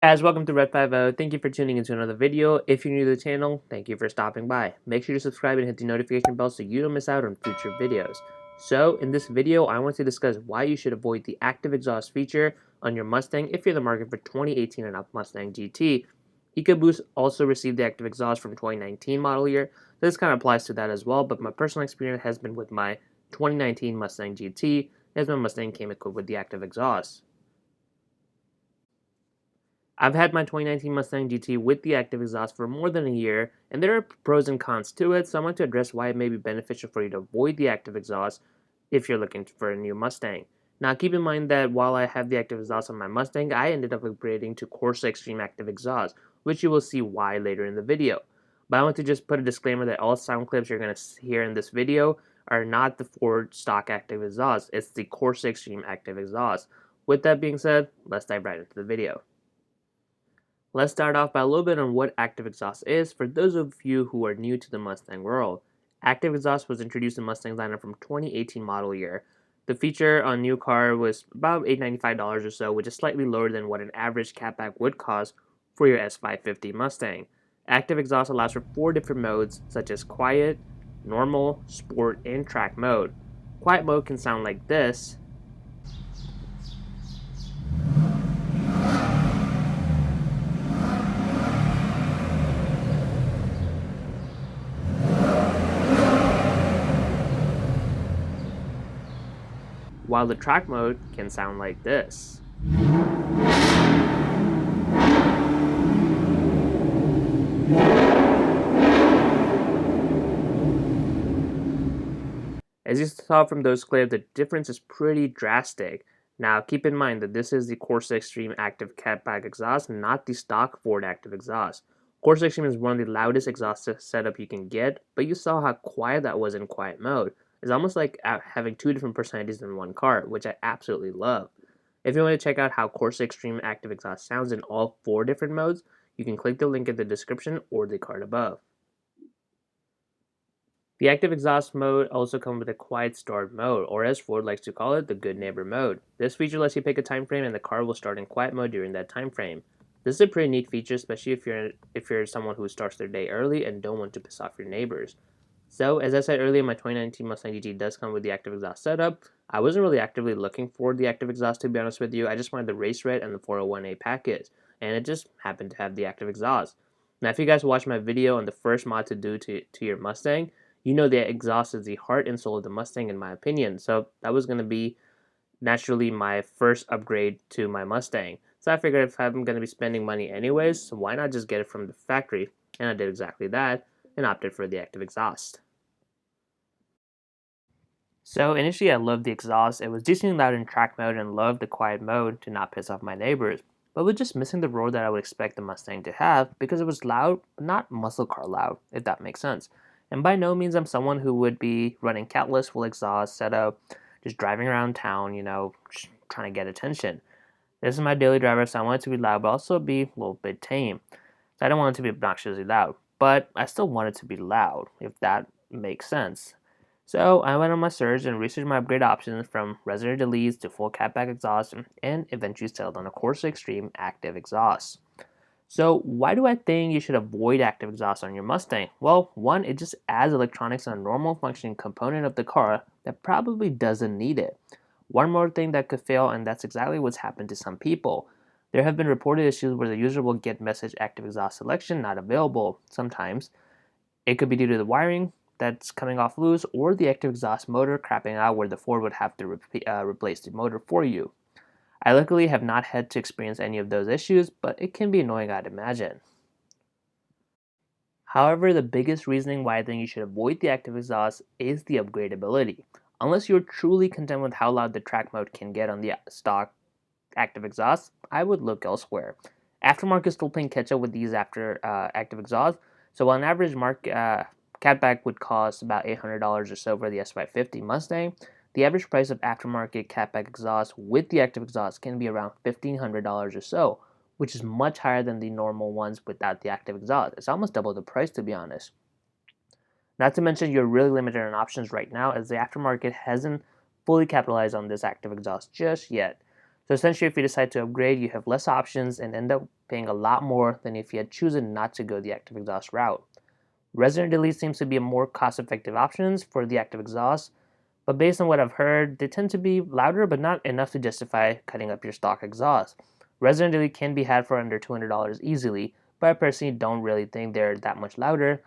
Guys, welcome to Red50. Thank you for tuning into another video. If you're new to the channel, thank you for stopping by. Make sure to subscribe and hit the notification bell so you don't miss out on future videos. So, in this video, I want to discuss why you should avoid the active exhaust feature on your Mustang if you're in the market for 2018 and up Mustang GT. Ecoboost also received the active exhaust from 2019 model year. This kind of applies to that as well, but my personal experience has been with my 2019 Mustang GT, as my Mustang came equipped with the active exhaust. I've had my 2019 Mustang GT with the active exhaust for more than a year, and there are pros and cons to it, so I want to address why it may be beneficial for you to avoid the active exhaust if you're looking for a new Mustang. Now, keep in mind that while I have the active exhaust on my Mustang, I ended up upgrading to Corsa Extreme Active Exhaust, which you will see why later in the video. But I want to just put a disclaimer that all sound clips you're going to hear in this video are not the Ford stock active exhaust, it's the Corsa Extreme Active Exhaust. With that being said, let's dive right into the video. Let's start off by a little bit on what active exhaust is for those of you who are new to the Mustang world. Active exhaust was introduced in Mustang's lineup from 2018 model year. The feature on new car was about $895 or so, which is slightly lower than what an average catback would cost for your S550 Mustang. Active exhaust allows for 4 different modes such as quiet, normal, sport, and track mode. Quiet mode can sound like this, while the track mode can sound like this. As you saw from those clips, the difference is pretty drastic. Now keep in mind that this is the Corsa Extreme Active Catback exhaust, not the stock Ford Active exhaust. Corsa Extreme is one of the loudest exhaust setup you can get, but you saw how quiet that was in quiet mode. It's almost like having 2 different personalities in one car, which I absolutely love. If you want to check out how Corsa Extreme Active exhaust sounds in all 4 different modes, you can click the link in the description or the card above. The active exhaust mode also comes with a quiet start mode, or as Ford likes to call it, the good neighbor mode. This feature lets you pick a time frame and the car will start in quiet mode during that time frame. This is a pretty neat feature, especially if you're someone who starts their day early and don't want to piss off your neighbors. So, as I said earlier, my 2019 Mustang GT does come with the active exhaust setup. I wasn't really actively looking for the active exhaust, to be honest with you. I just wanted the race red and the 401A package, and it just happened to have the active exhaust. Now, if you guys watched my video on the first mod to do to your Mustang, you know the exhaust is the heart and soul of the Mustang in my opinion, so that was going to be naturally my first upgrade to my Mustang. So I figured if I'm going to be spending money anyways, so why not just get it from the factory? And I did exactly that and opted for the active exhaust. So initially I loved the exhaust. It was decently loud in track mode and loved the quiet mode to not piss off my neighbors. But it was just missing the roar that I would expect the Mustang to have because it was loud, but not muscle car loud, if that makes sense. And by no means I'm someone who would be running catless full exhaust setup, just driving around town, just trying to get attention. This is my daily driver, so I want it to be loud, but also be a little bit tame. So I don't want it to be obnoxiously loud, but I still want it to be loud, if that makes sense. So I went on my search and researched my upgrade options from resident deletes to full catback exhaust and eventually settled on a Corsa Extreme active exhaust. So why do I think you should avoid active exhaust on your Mustang? Well, one, it just adds electronics on a normal functioning component of the car that probably doesn't need it. One more thing that could fail, and that's exactly what's happened to some people. There have been reported issues where the user will get message active exhaust selection not available sometimes. It could be due to the wiring that's coming off loose or the active exhaust motor crapping out where the Ford would have to replace the motor for you. I luckily have not had to experience any of those issues, but it can be annoying, I'd imagine. However, the biggest reasoning why I think you should avoid the active exhaust is the upgradeability. Unless you're truly content with how loud the track mode can get on the stock active exhaust, I would look elsewhere. Aftermarket is still playing catch up with these active exhausts, so while an average catback would cost about $800 or so for the S550 Mustang, the average price of aftermarket catback exhaust with the active exhaust can be around $1,500 or so, which is much higher than the normal ones without the active exhaust. It's almost double the price, to be honest. Not to mention you're really limited on options right now as the aftermarket hasn't fully capitalized on this active exhaust just yet. So essentially, if you decide to upgrade, you have less options and end up paying a lot more than if you had chosen not to go the active exhaust route. Resident Elite seems to be a more cost-effective option for the active exhaust, but based on what I've heard, they tend to be louder but not enough to justify cutting up your stock exhaust. Resident Elite can be had for under $200 easily, but I personally don't really think they're that much louder,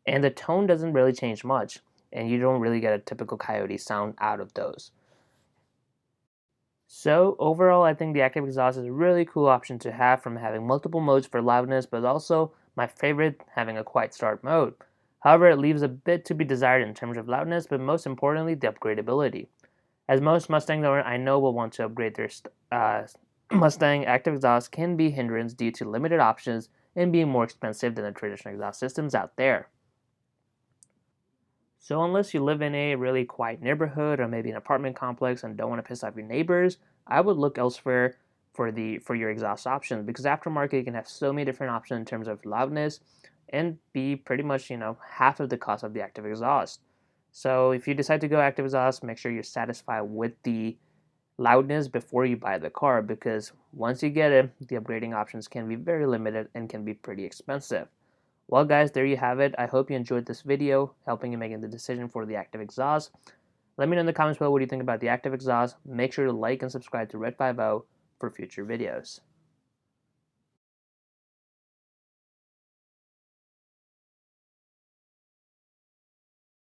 and the tone doesn't really change much, and you don't really get a typical Coyote sound out of those. So overall, I think the active exhaust is a really cool option to have, from having multiple modes for loudness, but also my favorite, having a quiet start mode. However, it leaves a bit to be desired in terms of loudness, but most importantly, the upgradability. As most Mustang owners I know will want to upgrade their Mustang, active exhaust can be a hindrance due to limited options and being more expensive than the traditional exhaust systems out there. So unless you live in a really quiet neighborhood or maybe an apartment complex and don't want to piss off your neighbors, I would look elsewhere for your exhaust options, because aftermarket you can have so many different options in terms of loudness and be pretty much, half of the cost of the active exhaust. So if you decide to go active exhaust, make sure you're satisfied with the loudness before you buy the car, because once you get it, the upgrading options can be very limited and can be pretty expensive. Well guys, there you have it. I hope you enjoyed this video, helping you making the decision for the active exhaust. Let me know in the comments below what you think about the active exhaust. Make sure to like and subscribe to Red 50 for future videos.